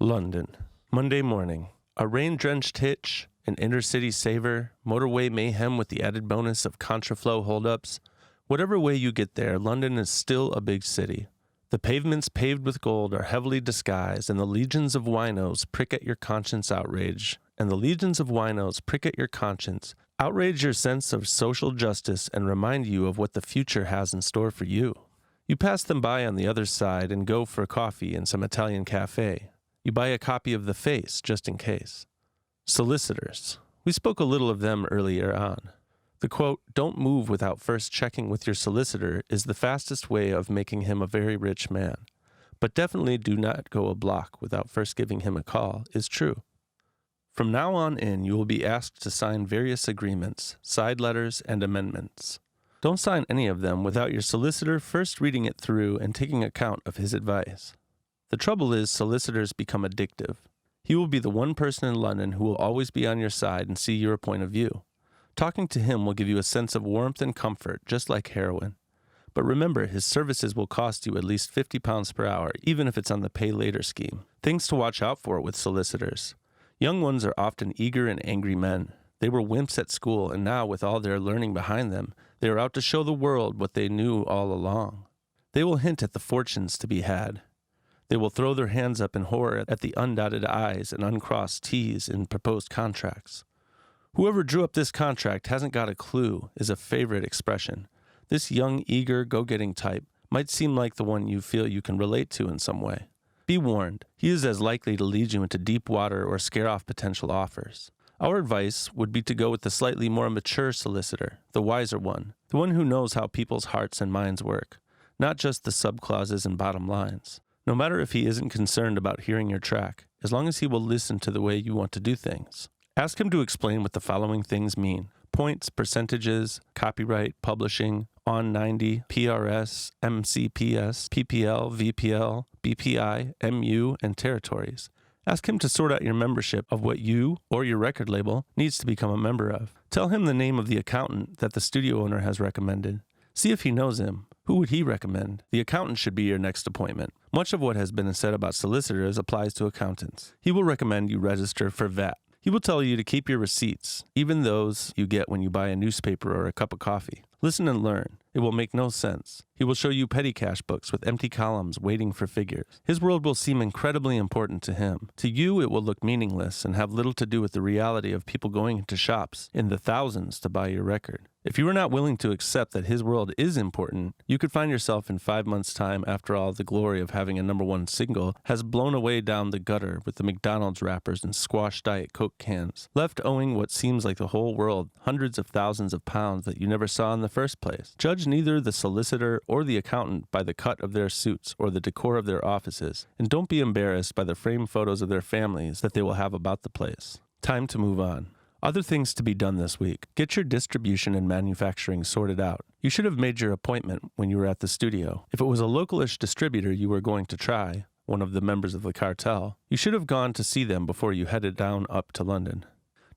London. Monday morning. A rain-drenched hitch, an inter-city savor, motorway mayhem with the added bonus of contraflow holdups. Whatever way you get there, London is still a big city. The pavements paved with gold are heavily disguised, and the legions of winos prick at your conscience outrage. Outrage your sense of social justice and remind you of what the future has in store for you. You pass them by on the other side and go for coffee in some Italian cafe. You buy a copy of The Face, just in case. Solicitors. We spoke a little of them earlier on. The quote, "Don't move without first checking with your solicitor," is the fastest way of making him a very rich man. But definitely do not go a block without first giving him a call, is true. From now on in, you will be asked to sign various agreements, side letters, and amendments. Don't sign any of them without your solicitor first reading it through and taking account of his advice. The trouble is, solicitors become addictive. He will be the one person in London who will always be on your side and see your point of view. Talking to him will give you a sense of warmth and comfort, just like heroin. But remember, his services will cost you at least £50 per hour, even if it's on the pay later scheme. Things to watch out for with solicitors. Young ones are often eager and angry men. They were wimps at school, and now, with all their learning behind them, they are out to show the world what they knew all along. They will hint at the fortunes to be had. They will throw their hands up in horror at the undotted I's and uncrossed T's in proposed contracts. "Whoever drew up this contract hasn't got a clue" is a favorite expression. This young, eager, go-getting type might seem like the one you feel you can relate to in some way. Be warned, he is as likely to lead you into deep water or scare off potential offers. Our advice would be to go with the slightly more mature solicitor, the wiser one, the one who knows how people's hearts and minds work, not just the subclauses and bottom lines. No matter if he isn't concerned about hearing your track, as long as he will listen to the way you want to do things. Ask him to explain what the following things mean: points, percentages, copyright, publishing, on 90, PRS, MCPS, PPL, VPL, BPI, MU, and territories. Ask him to sort out your membership of what you, or your record label, needs to become a member of. Tell him the name of the accountant that the studio owner has recommended. See if he knows him. Who would he recommend? The accountant should be your next appointment. Much of what has been said about solicitors applies to accountants. He will recommend you register for VAT. He will tell you to keep your receipts, even those you get when you buy a newspaper or a cup of coffee. Listen and learn. It will make no sense. He will show you petty cash books with empty columns waiting for figures. His world will seem incredibly important to him. To you, it will look meaningless and have little to do with the reality of people going into shops in the thousands to buy your record. If you are not willing to accept that his world is important, you could find yourself in 5 months' time after all the glory of having a #1 single has blown away down the gutter with the McDonald's wrappers and squash Diet Coke cans, left owing what seems like the whole world hundreds of thousands of pounds that you never saw in the first place. Judge neither the solicitor or the accountant by the cut of their suits or the decor of their offices, and don't be embarrassed by the framed photos of their families that they will have about the place. Time to move on. Other things to be done this week. Get your distribution and manufacturing sorted out. You should have made your appointment when you were at the studio. If it was a localish distributor you were going to try, one of the members of the cartel, you should have gone to see them before you headed down up to London.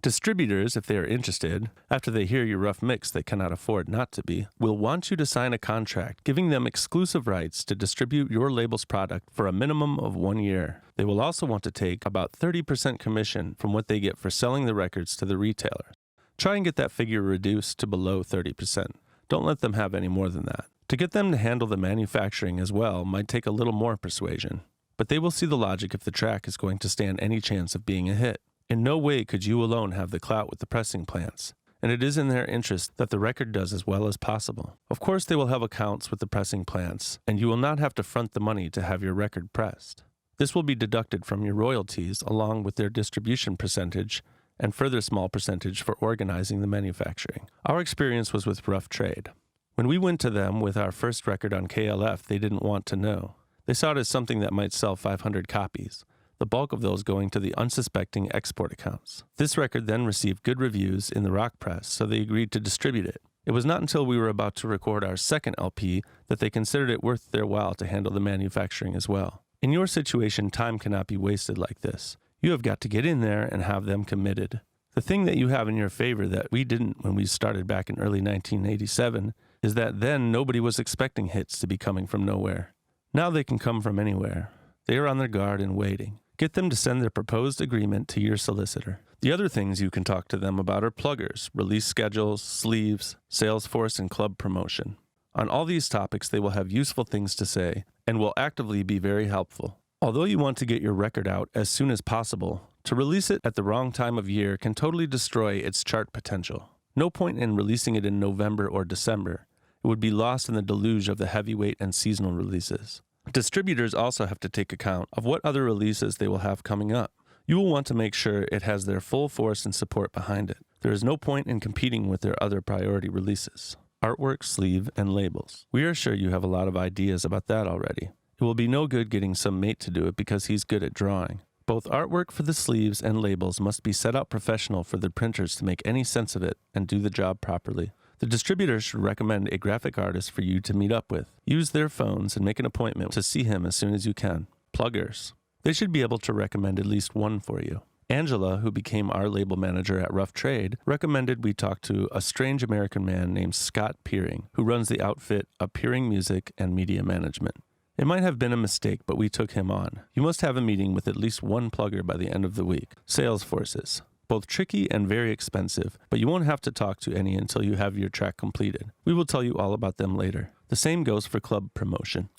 Distributors, if they are interested, after they hear your rough mix they cannot afford not to be, will want you to sign a contract giving them exclusive rights to distribute your label's product for a minimum of 1 year. They will also want to take about 30% commission from what they get for selling the records to the retailer. Try and get that figure reduced to below 30%. Don't let them have any more than that. To get them to handle the manufacturing as well might take a little more persuasion, but they will see the logic if the track is going to stand any chance of being a hit. In no way could you alone have the clout with the pressing plants, and it is in their interest that the record does as well as possible. Of course they will have accounts with the pressing plants, and you will not have to front the money to have your record pressed. This will be deducted from your royalties along with their distribution percentage and further small percentage for organizing the manufacturing. Our experience was with Rough Trade. When we went to them with our first record on KLF, they didn't want to know. They saw it as something that might sell 500 copies. The bulk of those going to the unsuspecting export accounts. This record then received good reviews in the rock press, so they agreed to distribute it. It was not until we were about to record our second LP that they considered it worth their while to handle the manufacturing as well. In your situation, time cannot be wasted like this. You have got to get in there and have them committed. The thing that you have in your favor that we didn't when we started back in early 1987 is that then nobody was expecting hits to be coming from nowhere. Now they can come from anywhere. They are on their guard and waiting. Get them to send their proposed agreement to your solicitor. The other things you can talk to them about are pluggers, release schedules, sleeves, Salesforce, and club promotion. On all these topics, they will have useful things to say and will actively be very helpful. Although you want to get your record out as soon as possible, to release it at the wrong time of year can totally destroy its chart potential. No point in releasing it in November or December. It would be lost in the deluge of the heavyweight and seasonal releases. Distributors also have to take account of what other releases they will have coming up. You will want to make sure it has their full force and support behind it. There is no point in competing with their other priority releases. Artwork, sleeve, and labels. We are sure you have a lot of ideas about that already. It will be no good getting some mate to do it because he's good at drawing. Both artwork for the sleeves and labels must be set out professional for the printers to make any sense of it and do the job properly. The distributor should recommend a graphic artist for you to meet up with. Use their phones and make an appointment to see him as soon as you can. Pluggers. They should be able to recommend at least one for you. Angela, who became our label manager at Rough Trade, recommended we talk to a strange American man named Scott Peering, who runs the outfit of Peering Music and Media Management. It might have been a mistake, but we took him on. You must have a meeting with at least one plugger by the end of the week. Salesforces. Both tricky and very expensive, but you won't have to talk to any until you have your track completed. We will tell you all about them later. The same goes for club promotion.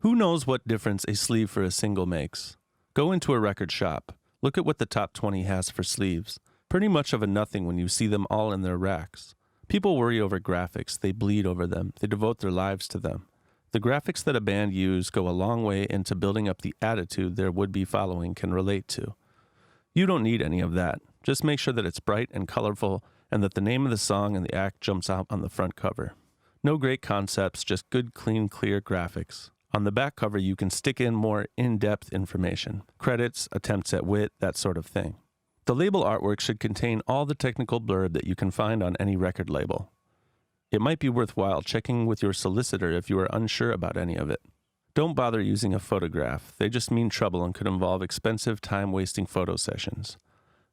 Who knows what difference a sleeve for a single makes? Go into a record shop. Look at what the top 20 has for sleeves. Pretty much of a nothing when you see them all in their racks. People worry over graphics. They bleed over them. They devote their lives to them. The graphics that a band use go a long way into building up the attitude their would-be following can relate to. You don't need any of that. Just make sure that it's bright and colorful and that the name of the song and the act jumps out on the front cover. No great concepts, just good, clean, clear graphics. On the back cover, you can stick in more in-depth information, credits, attempts at wit, that sort of thing. The label artwork should contain all the technical blurb that you can find on any record label. It might be worthwhile checking with your solicitor if you are unsure about any of it. Don't bother using a photograph. They just mean trouble and could involve expensive, time-wasting photo sessions.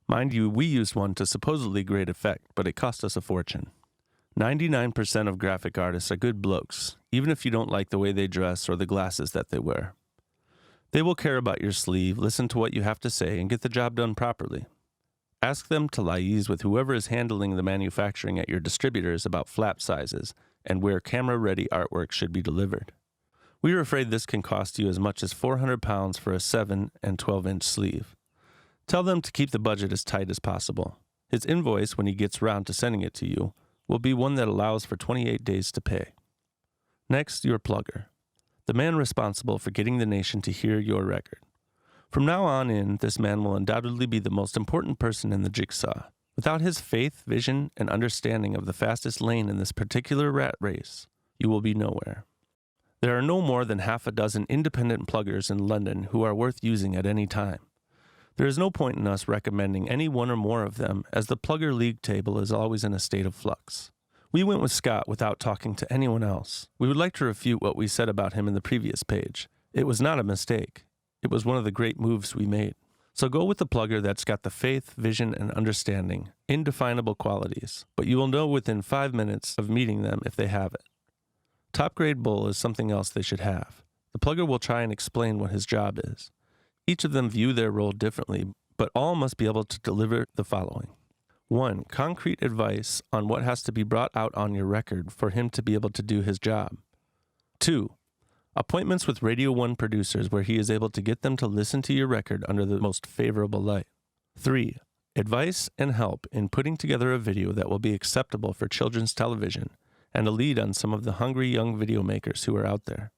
Mind you, we used one to supposedly great effect, but it cost us a fortune. 99% of graphic artists are good blokes, even if you don't like the way they dress or the glasses that they wear. They will care about your sleeve, listen to what you have to say, and get the job done properly. Ask them to liaise with whoever is handling the manufacturing at your distributors about flap sizes and where camera-ready artwork should be delivered. We are afraid this can cost you as much as £400 for a 7 and 12-inch sleeve. Tell them to keep the budget as tight as possible. His invoice, when he gets round to sending it to you, will be one that allows for 28 days to pay. Next, your plugger, the man responsible for getting the nation to hear your record. From now on in, this man will undoubtedly be the most important person in the jigsaw. Without his faith, vision, and understanding of the fastest lane in this particular rat race, you will be nowhere. There are no more than half a dozen independent pluggers in London who are worth using at any time. There is no point in us recommending any one or more of them, as the plugger league table is always in a state of flux. We went with Scott without talking to anyone else. We would like to refute what we said about him in the previous page. It was not a mistake. It was one of the great moves we made. So go with the plugger that's got the faith, vision, and understanding, indefinable qualities, but you will know within 5 minutes of meeting them if they have it. Top grade bull is something else they should have. The plugger will try and explain what his job is. Each of them view their role differently, but all must be able to deliver the following. 1. Concrete advice on what has to be brought out on your record for him to be able to do his job. 2. Appointments with Radio 1 producers where he is able to get them to listen to your record under the most favorable light. 3. Advice and help in putting together a video that will be acceptable for children's television and a lead on some of the hungry young video makers who are out there.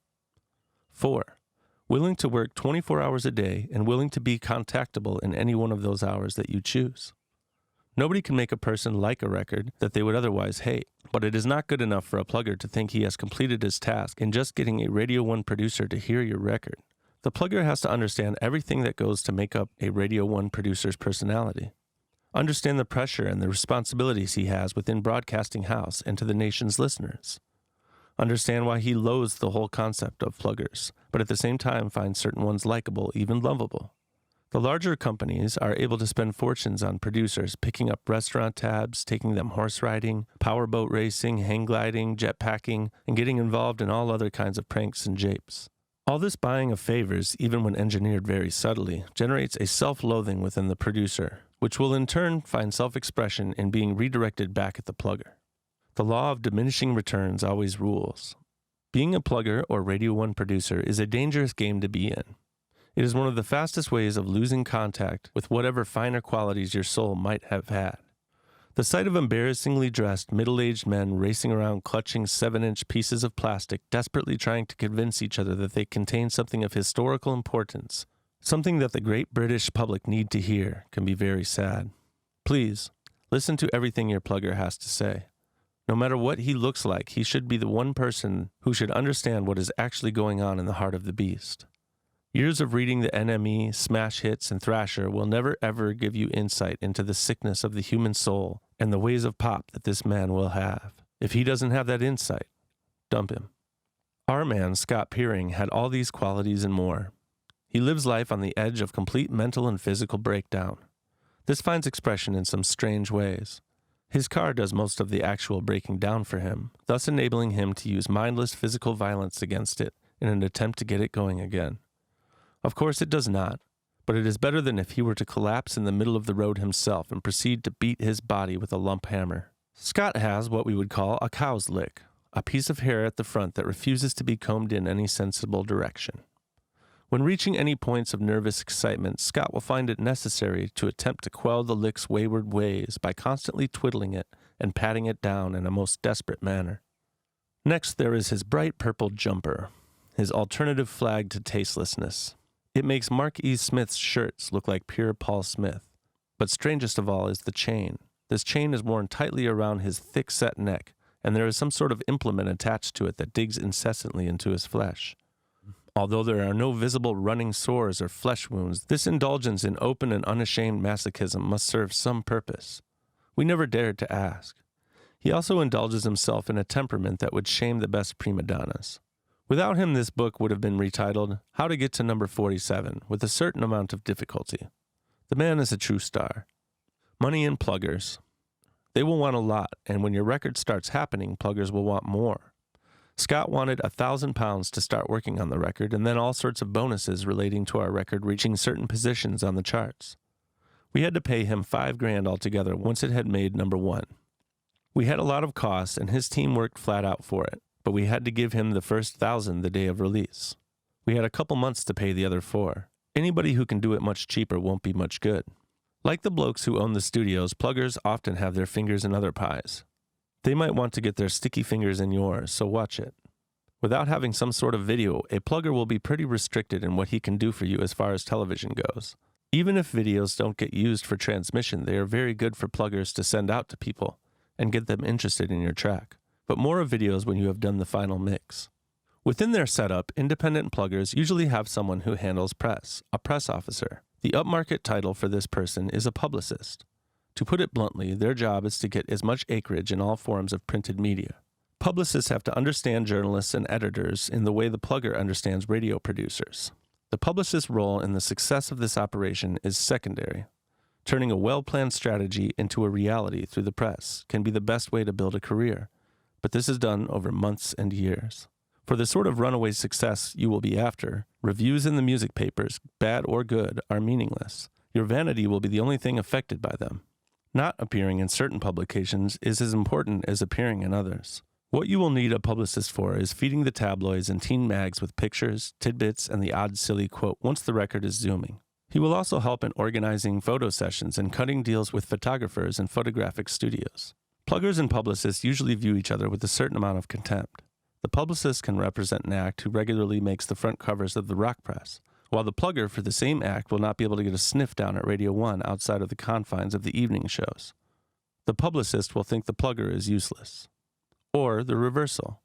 4. Willing to work 24 hours a day and willing to be contactable in any one of those hours that you choose. Nobody can make a person like a record that they would otherwise hate, but it is not good enough for a plugger to think he has completed his task in just getting a Radio 1 producer to hear your record. The plugger has to understand everything that goes to make up a Radio 1 producer's personality. Understand the pressure and the responsibilities he has within Broadcasting House and to the nation's listeners. Understand why he loathes the whole concept of pluggers, but at the same time finds certain ones likable, even lovable. The larger companies are able to spend fortunes on producers picking up restaurant tabs, taking them horse riding, powerboat racing, hang gliding, jet packing, and getting involved in all other kinds of pranks and japes. All this buying of favors, even when engineered very subtly, generates a self-loathing within the producer, which will in turn find self-expression in being redirected back at the plugger. The law of diminishing returns always rules. Being a plugger or Radio 1 producer is a dangerous game to be in. It is one of the fastest ways of losing contact with whatever finer qualities your soul might have had. The sight of embarrassingly dressed, middle-aged men racing around clutching 7-inch pieces of plastic, desperately trying to convince each other that they contain something of historical importance, something that the great British public need to hear, can be very sad. Please, listen to everything your plugger has to say. No matter what he looks like, he should be the one person who should understand what is actually going on in the heart of the beast. Years of reading the NME, Smash Hits, and Thrasher will never ever give you insight into the sickness of the human soul and the ways of pop that this man will have. If he doesn't have that insight, dump him. Our man, Scott Peering, had all these qualities and more. He lives life on the edge of complete mental and physical breakdown. This finds expression in some strange ways. His car does most of the actual breaking down for him, thus enabling him to use mindless physical violence against it in an attempt to get it going again. Of course it does not, but it is better than if he were to collapse in the middle of the road himself and proceed to beat his body with a lump hammer. Scott has what we would call a cow's lick, a piece of hair at the front that refuses to be combed in any sensible direction. When reaching any points of nervous excitement, Scott will find it necessary to attempt to quell the lick's wayward ways by constantly twiddling it and patting it down in a most desperate manner. Next, there is his bright purple jumper, his alternative flag to tastelessness. It makes Mark E. Smith's shirts look like pure Paul Smith. But strangest of all is the chain. This chain is worn tightly around his thick-set neck, and there is some sort of implement attached to it that digs incessantly into his flesh. Although there are no visible running sores or flesh wounds, this indulgence in open and unashamed masochism must serve some purpose. We never dared to ask. He also indulges himself in a temperament that would shame the best prima donnas. Without him, this book would have been retitled, How to Get to Number 47, with a certain amount of difficulty. The man is a true star. Money and pluggers. They will want a lot, and when your record starts happening, pluggers will want more. Scott wanted £1,000 to start working on the record, and then all sorts of bonuses relating to our record reaching certain positions on the charts. We had to pay him $5,000 altogether once it had made number 1. We had a lot of costs, and his team worked flat out for it. But we had to give him the first 1,000 the day of release. We had a couple months to pay the other 4. Anybody who can do it much cheaper won't be much good. Like the blokes who own the studios, pluggers often have their fingers in other pies. They might want to get their sticky fingers in yours, so watch it. Without having some sort of video, a plugger will be pretty restricted in what he can do for you as far as television goes. Even if videos don't get used for transmission, they are very good for pluggers to send out to people and get them interested in your track. But more of videos when you have done the final mix. Within their setup, independent pluggers usually have someone who handles press, a press officer. The upmarket title for this person is a publicist. To put it bluntly, their job is to get as much acreage in all forms of printed media. Publicists have to understand journalists and editors in the way the plugger understands radio producers. The publicist's role in the success of this operation is secondary. Turning a well-planned strategy into a reality through the press can be the best way to build a career. But this is done over months and years. For the sort of runaway success you will be after, reviews in the music papers, bad or good, are meaningless. Your vanity will be the only thing affected by them. Not appearing in certain publications is as important as appearing in others. What you will need a publicist for is feeding the tabloids and teen mags with pictures, tidbits, and the odd silly quote once the record is zooming. He will also help in organizing photo sessions and cutting deals with photographers and photographic studios. Pluggers and publicists usually view each other with a certain amount of contempt. The publicist can represent an act who regularly makes the front covers of the rock press, while the plugger for the same act will not be able to get a sniff down at Radio 1 outside of the confines of the evening shows. The publicist will think the plugger is useless. Or the reversal,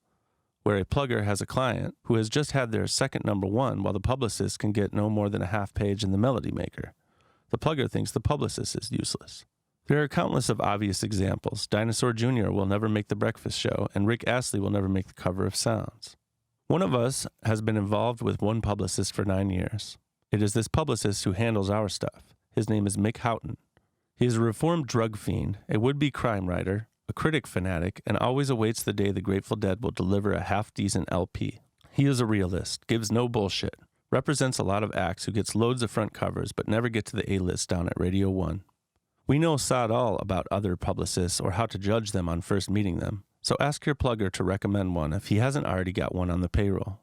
where a plugger has a client who has just had their second number 1 while the publicist can get no more than a half page in the Melody Maker. The plugger thinks the publicist is useless. There are countless of obvious examples. Dinosaur Jr. will never make The Breakfast Show, and Rick Astley will never make the cover of Sounds. One of us has been involved with one publicist for 9 years. It is this publicist who handles our stuff. His name is Mick Houghton. He is a reformed drug fiend, a would-be crime writer, a critic fanatic, and always awaits the day the Grateful Dead will deliver a half-decent LP. He is a realist, gives no bullshit, represents a lot of acts who gets loads of front covers but never get to the A-list down at Radio 1. We know sod all about other publicists or how to judge them on first meeting them, so ask your plugger to recommend one if he hasn't already got one on the payroll.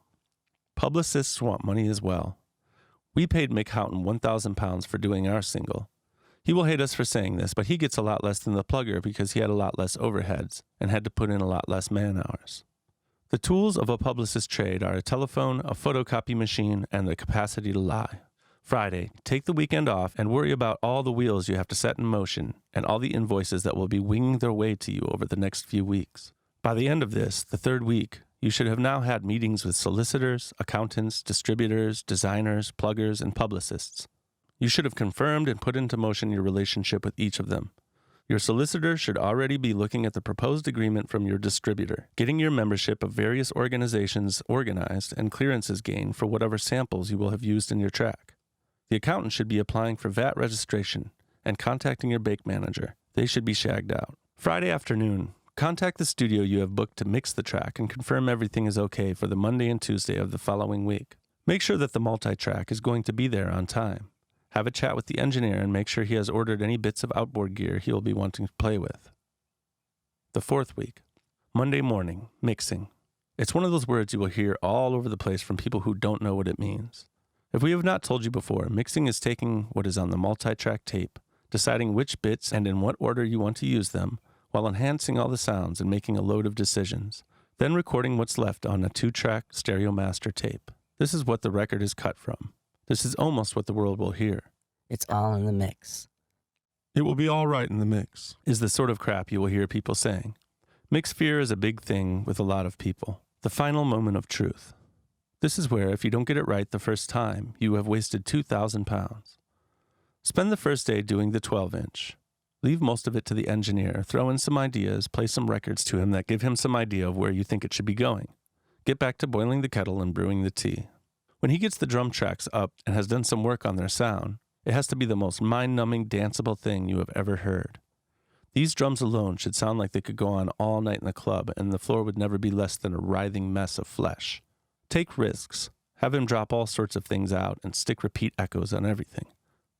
Publicists want money as well. We paid Mick Houghton £1,000 for doing our single. He will hate us for saying this, but he gets a lot less than the plugger because he had a lot less overheads and had to put in a lot less man-hours. The tools of a publicist's trade are a telephone, a photocopy machine, and the capacity to lie. Friday, take the weekend off and worry about all the wheels you have to set in motion and all the invoices that will be winging their way to you over the next few weeks. By the end of this, the third week, you should have now had meetings with solicitors, accountants, distributors, designers, pluggers, and publicists. You should have confirmed and put into motion your relationship with each of them. Your solicitor should already be looking at the proposed agreement from your distributor, getting your membership of various organizations organized and clearances gained for whatever samples you will have used in your track. The accountant should be applying for VAT registration and contacting your bake manager. They should be shagged out. Friday afternoon, contact the studio you have booked to mix the track and confirm everything is okay for the Monday and Tuesday of the following week. Make sure that the multi-track is going to be there on time. Have a chat with the engineer and make sure he has ordered any bits of outboard gear he will be wanting to play with. The fourth week. Monday morning, mixing. It's one of those words you will hear all over the place from people who don't know what it means. If we have not told you before, mixing is taking what is on the multi-track tape, deciding which bits and in what order you want to use them, while enhancing all the sounds and making a load of decisions, then recording what's left on a 2-track stereo master tape. This is what the record is cut from. This is almost what the world will hear. It's all in the mix. It will be all right in the mix, is the sort of crap you will hear people saying. Mix fear is a big thing with a lot of people. The final moment of truth. This is where, if you don't get it right the first time, you have wasted £2,000. Spend the first day doing the 12-inch. Leave most of it to the engineer, throw in some ideas, play some records to him that give him some idea of where you think it should be going. Get back to boiling the kettle and brewing the tea. When he gets the drum tracks up and has done some work on their sound, it has to be the most mind-numbing, danceable thing you have ever heard. These drums alone should sound like they could go on all night in the club and the floor would never be less than a writhing mess of flesh. Take risks. Have him drop all sorts of things out and stick repeat echoes on everything.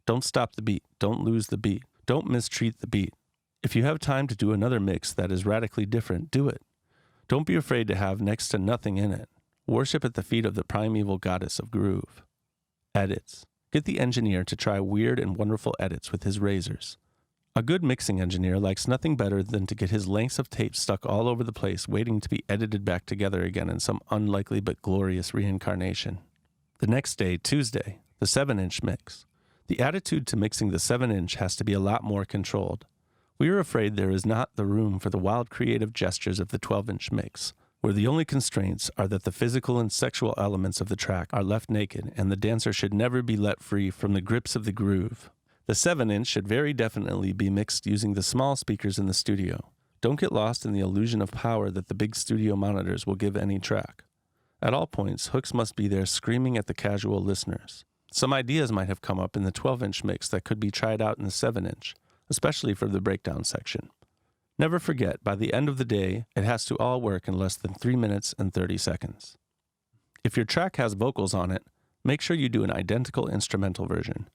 Don't stop the beat. Don't lose the beat. Don't mistreat the beat. If you have time to do another mix that is radically different, do it. Don't be afraid to have next to nothing in it. Worship at the feet of the primeval goddess of groove. Edits. Get the engineer to try weird and wonderful edits with his razors. A good mixing engineer likes nothing better than to get his lengths of tape stuck all over the place waiting to be edited back together again in some unlikely but glorious reincarnation. The next day, Tuesday, the 7-inch mix. The attitude to mixing the 7-inch has to be a lot more controlled. We are afraid there is not the room for the wild creative gestures of the 12-inch mix, where the only constraints are that the physical and sexual elements of the track are left naked and the dancer should never be let free from the grips of the groove. The 7-inch should very definitely be mixed using the small speakers in the studio. Don't get lost in the illusion of power that the big studio monitors will give any track. At all points, hooks must be there screaming at the casual listeners. Some ideas might have come up in the 12-inch mix that could be tried out in the 7-inch, especially for the breakdown section. Never forget, by the end of the day, it has to all work in less than 3 minutes and 30 seconds. If your track has vocals on it, make sure you do an identical instrumental version.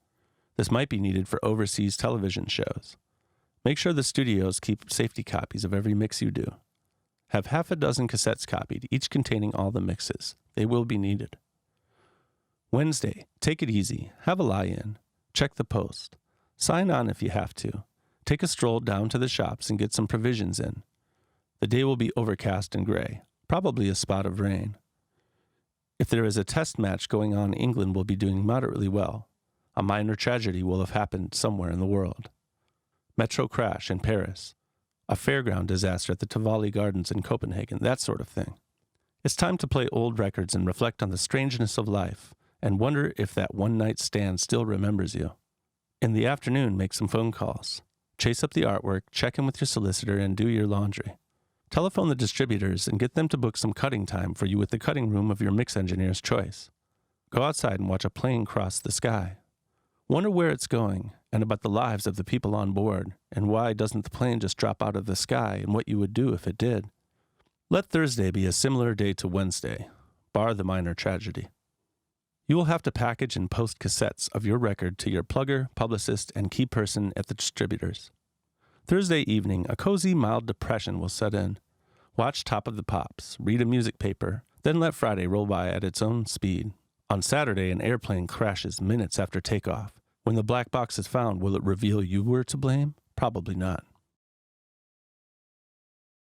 This might be needed for overseas television shows. Make sure the studios keep safety copies of every mix you do. Have half a dozen cassettes copied, each containing all the mixes. They will be needed. Wednesday, take it easy. Have a lie-in. Check the post. Sign on if you have to. Take a stroll down to the shops and get some provisions in. The day will be overcast and gray, probably a spot of rain. If there is a test match going on, England will be doing moderately well. A minor tragedy will have happened somewhere in the world. Metro crash in Paris. A fairground disaster at the Tivoli Gardens in Copenhagen, that sort of thing. It's time to play old records and reflect on the strangeness of life and wonder if that one-night stand still remembers you. In the afternoon, make some phone calls. Chase up the artwork, check in with your solicitor, and do your laundry. Telephone the distributors and get them to book some cutting time for you with the cutting room of your mix engineer's choice. Go outside and watch a plane cross the sky. Wonder where it's going and about the lives of the people on board and why doesn't the plane just drop out of the sky and what you would do if it did. Let Thursday be a similar day to Wednesday. bar the minor tragedy. You will have to package and post cassettes of your record to your plugger, publicist, and key person at the distributors. Thursday evening, a cozy, mild depression will set in. Watch Top of the Pops, read a music paper, then let Friday roll by at its own speed. On Saturday, an airplane crashes minutes after takeoff. When the black box is found, will it reveal you were to blame? Probably not.